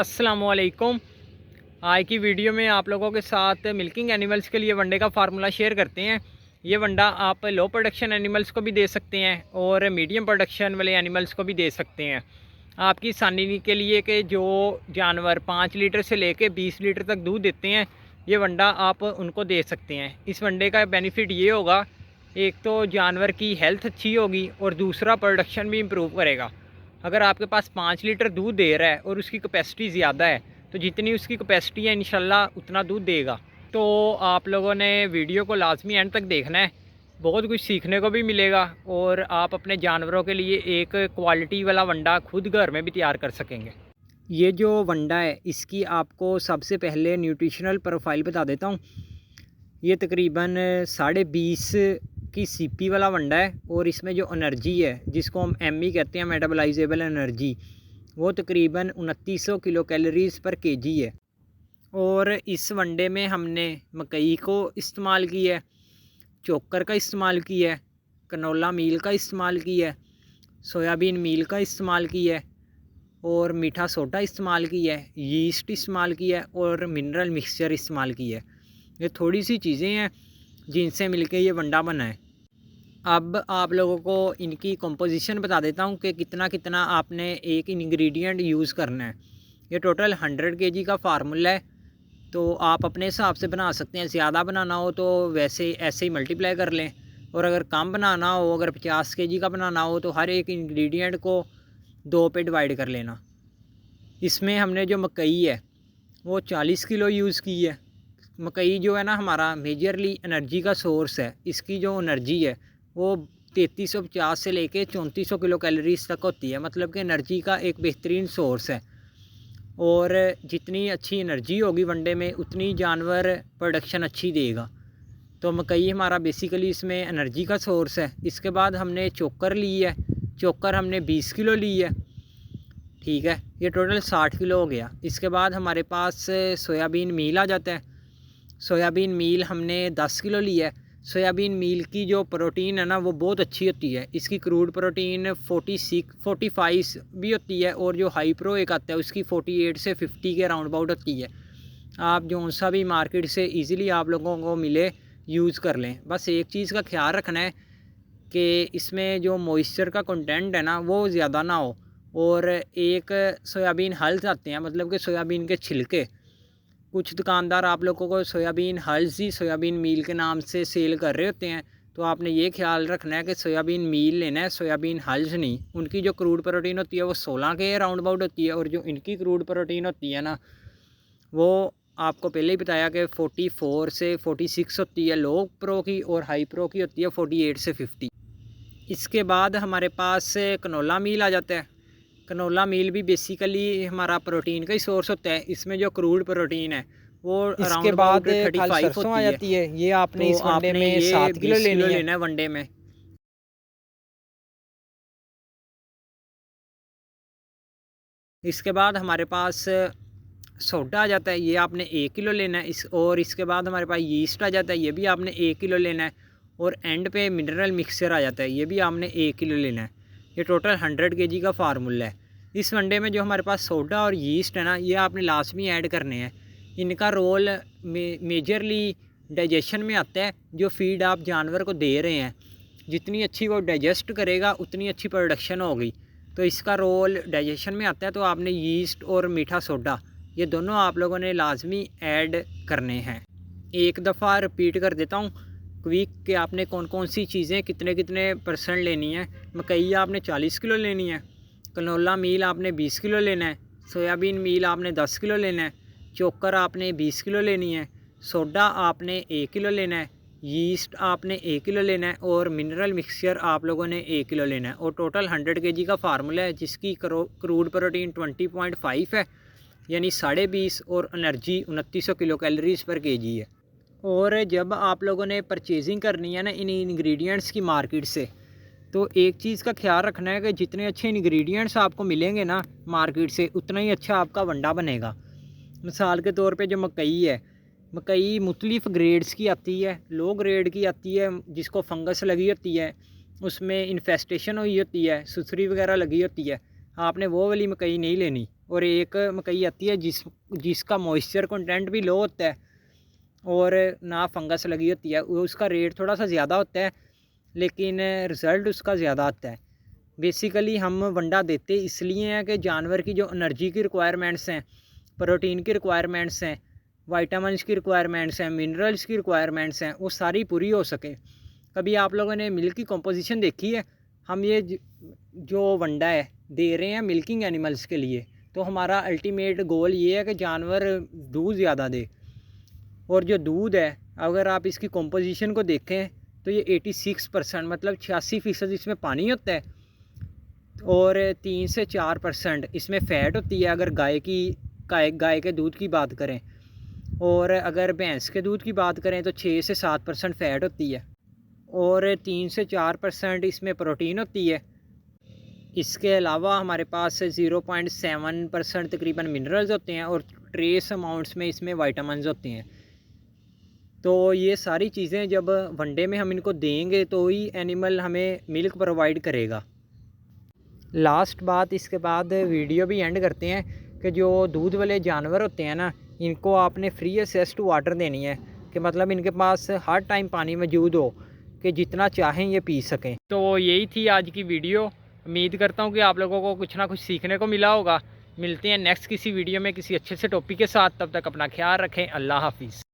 अस्सलामुअलैकुम। आज की वीडियो में आप लोगों के साथ मिल्किंग एनिमल्स के लिए वनडे का फार्मूला शेयर करते हैं। ये वनडा आप लो प्रोडक्शन एनिमल्स को भी दे सकते हैं और मीडियम प्रोडक्शन वाले एनिमल्स को भी दे सकते हैं। आपकी आसानी के लिए कि जो जानवर 5 लीटर से लेके 20 लीटर तक दूध देते हैं, ये वनडा आप उनको दे सकते हैं। इस वनडे का बेनिफिट ये होगा, एक तो जानवर की हेल्थ अच्छी होगी और दूसरा प्रोडक्शन भी इम्प्रूव करेगा। अगर आपके पास 5 लीटर दूध दे रहा है और उसकी कैपेसिटी ज़्यादा है, तो जितनी उसकी कैपेसिटी है इंशाल्लाह उतना दूध देगा। तो आप लोगों ने वीडियो को लाजमी एंड तक देखना है, बहुत कुछ सीखने को भी मिलेगा और आप अपने जानवरों के लिए एक क्वालिटी वाला वंडा खुद घर में भी तैयार कर सकेंगे। ये जो वंडा है, इसकी आपको सबसे पहले न्यूट्रिशनल प्रोफाइल बता देता हूँ। ये तकरीबन 20.5 की सीपी वाला वंडा है और इसमें जो एनर्जी है, जिसको हम एमई कहते हैं, मेटाबोलाइजेबल एनर्जी, वो तकरीबन 2900 किलो कैलोरीज़ पर केजी है। और इस वनडे में हमने मकई को इस्तेमाल किया है, चोकर का इस्तेमाल किया है, कनोला मील का इस्तेमाल किया है, सोयाबीन मील का इस्तेमाल किया है और मीठा सोडा इस्तेमाल किया है, यीस्ट इस्तेमाल किया है और मिनरल मिक्सचर इस्तेमाल किया है। ये थोड़ी सी चीज़ें हैं जिनसे मिलके ये वंडा बना है। अब आप लोगों को इनकी कंपोजिशन बता देता हूँ कि कितना कितना आपने एक इंग्रेडिएंट यूज़ करना है। ये टोटल 100 केजी का फार्मूला है, तो आप अपने हिसाब से बना सकते हैं। ज़्यादा बनाना हो तो वैसे ऐसे ही मल्टीप्लाई कर लें, और अगर कम बनाना हो, अगर 50 केजी का बनाना हो, तो हर एक इंग्रेडिएंट को 2 पे डिवाइड कर लेना। इसमें हमने जो मकई है वो 40 किलो यूज़ की है। मकई जो है ना, हमारा मेजरली एनर्जी का सोर्स है। इसकी जो एनर्जी है वो 3350 से लेके 3400 किलो कैलोरीज तक होती है, मतलब कि एनर्जी का एक बेहतरीन सोर्स है। और जितनी अच्छी एनर्जी होगी वनडे में, उतनी जानवर प्रोडक्शन अच्छी देगा। तो मकई हमारा बेसिकली इसमें एनर्जी का सोर्स है। इसके बाद हमने चोकर ली है, चोकर हमने 20 किलो ली है, ठीक है, ये टोटल 60 किलो हो गया। इसके बाद हमारे पास सोयाबीन मील आ जाता है। सोयाबीन मील हमने 10 किलो लिया है। सोयाबीन मील की जो प्रोटीन है ना, वो बहुत अच्छी होती है। इसकी क्रूड प्रोटीन 45 भी होती है और जो हाई प्रो एक आता है उसकी 48 से 50 के राउंड अबाउट होती है। आप जो सा भी मार्केट से इजीली आप लोगों को मिले यूज़ कर लें। बस एक चीज़ का ख्याल रखना है कि इसमें जो मॉइस्चर का कंटेंट है ना, वो ज़्यादा ना हो। और एक सोयाबीन हल्स आते हैं, मतलब कि सोयाबीन के छिलके। कुछ दुकानदार आप लोगों को सोयाबीन हल्स ही सोयाबीन मील के नाम से सेल कर रहे होते हैं, तो आपने ये ख्याल रखना है कि सोयाबीन मील लेना है, सोयाबीन हल्स नहीं। उनकी जो क्रूड प्रोटीन होती है वो 16 के राउंड अबाउट होती है, और जो इनकी क्रूड प्रोटीन होती है ना, वो आपको पहले ही बताया कि 44 से 46 होती है लो प्रो की, और हाई प्रो की होती है 48 से 50। इसके बाद हमारे पास कनोला मील आ जाता है। कनोला मील भी बेसिकली हमारा प्रोटीन का ही सोर्स होता है। इसमें जो क्रूड प्रोटीन है वो इसके अराउंड बाद अबाउट 35 सरसों आ होती है। जाती है। ये आपने तो इस वनडे आपने में ये 7 किलो 20 किलो लेनी है। लेना है वनडे में। इसके बाद हमारे पास सोडा आ जाता है, ये आपने 1 किलो लेना है। और इसके बाद हमारे पास यीस्ट आ जाता है, ये भी आपने 1 किलो लेना है। और एंड पे मिनरल मिक्सचर आ जाता है, ये भी आपने 1 किलो लेना है। ये टोटल 100 केजी का फार्मूला है। इस वनडे में जो हमारे पास सोडा और यीस्ट है ना, ये आपने लाजमी ऐड करने हैं। इनका रोल मेजरली डाइजेशन में आता है। जो फीड आप जानवर को दे रहे हैं, जितनी अच्छी वो डाइजेस्ट करेगा उतनी अच्छी प्रोडक्शन होगी। तो इसका रोल डाइजेशन में आता है। तो आपने यीस्ट और मीठा सोडा, ये दोनों आप लोगों ने लाजमी ऐड करने हैं। एक दफ़ा रिपीट कर देता हूँ क्विक कि आपने कौन कौन सी चीज़ें कितने कितने परसेंट लेनी है। मकई आपने 40 किलो लेनी है, कनोला मील आपने 20 किलो लेना है, सोयाबीन मील आपने 10 किलो लेना है, चोकर आपने 20 किलो लेनी है, सोडा आपने 1 किलो लेना है, यीस्ट आपने 1 किलो लेना है, और मिनरल मिक्सचर आप लोगों ने 1 किलो लेना है। और टोटल 100 केजी का फार्मूला है, जिसकी क्रूड प्रोटीन 20.5 है, यानी 20.5, और एनर्जी 2900 किलो कैलोरीज पर केजी है। और जब आप लोगों ने परचेजिंग करनी है ना इन इंग्रेडिएंट्स की मार्केट से, तो एक चीज़ का ख्याल रखना है कि जितने अच्छे इंग्रेडिएंट्स आपको मिलेंगे ना मार्केट से, उतना ही अच्छा आपका वंडा बनेगा। मिसाल के तौर पे जो मकई है, मकई मुख्तलिफ़ ग्रेड्स की आती है। लो ग्रेड की आती है जिसको फंगस लगी होती है, उसमें इन्फेस्टेशन हुई होती है, सुसरी वगैरह लगी होती है। आपने वो वाली मकई नहीं लेनी। और एक मकई आती है जिसका मॉइस्चर कंटेंट भी लो होता है और ना फंगस लगी होती है, उसका रेट थोड़ा सा ज़्यादा होता है लेकिन रिज़ल्ट उसका ज़्यादा आता है। बेसिकली हम वंडा देते इसलिए हैं कि जानवर की जो एनर्जी की रिक्वायरमेंट्स हैं, प्रोटीन की रिक्वायरमेंट्स हैं, वाइटामिन्स की रिक्वायरमेंट्स हैं, मिनरल्स की रिक्वायरमेंट्स हैं, वो सारी पूरी हो सके। कभी आप लोगों ने मिल्क की कंपोजिशन देखी है? हम ये जो वंडा है दे रहे हैं मिल्किंग एनिमल्स के लिए, तो हमारा अल्टीमेट गोल ये है कि जानवर दूध ज़्यादा दे। और जो दूध है अगर आप इसकी कंपोजिशन को देखें तो ये 86% मतलब 86% इसमें पानी होता है और 3 से 4% इसमें फ़ैट होती है अगर गाय के दूध की बात करें, और अगर भैंस के दूध की बात करें तो 6 से 7% फ़ैट होती है और 3 से 4% इसमें प्रोटीन होती है। इसके अलावा हमारे पास 0.7% तकरीबन मिनरल्स होते हैं और ट्रेस अमाउंट्स में इसमें वाइटामिन्स होते हैं। तो ये सारी चीज़ें जब वनडे में हम इनको देंगे तो ही एनिमल हमें मिल्क प्रोवाइड करेगा। लास्ट बात, इसके बाद वीडियो भी एंड करते हैं कि जो दूध वाले जानवर होते हैं ना, इनको आपने फ्री एक्सेस टू वाटर देनी है कि मतलब इनके पास हर टाइम पानी मौजूद हो कि जितना चाहें ये पी सकें। तो यही थी आज की वीडियो। उम्मीद करता हूँ कि आप लोगों को कुछ ना कुछ सीखने को मिला होगा। मिलते हैं नेक्स्ट किसी वीडियो में किसी अच्छे से टॉपिक के साथ। तब तक अपना ख्याल रखें। अल्लाह हाफिज़।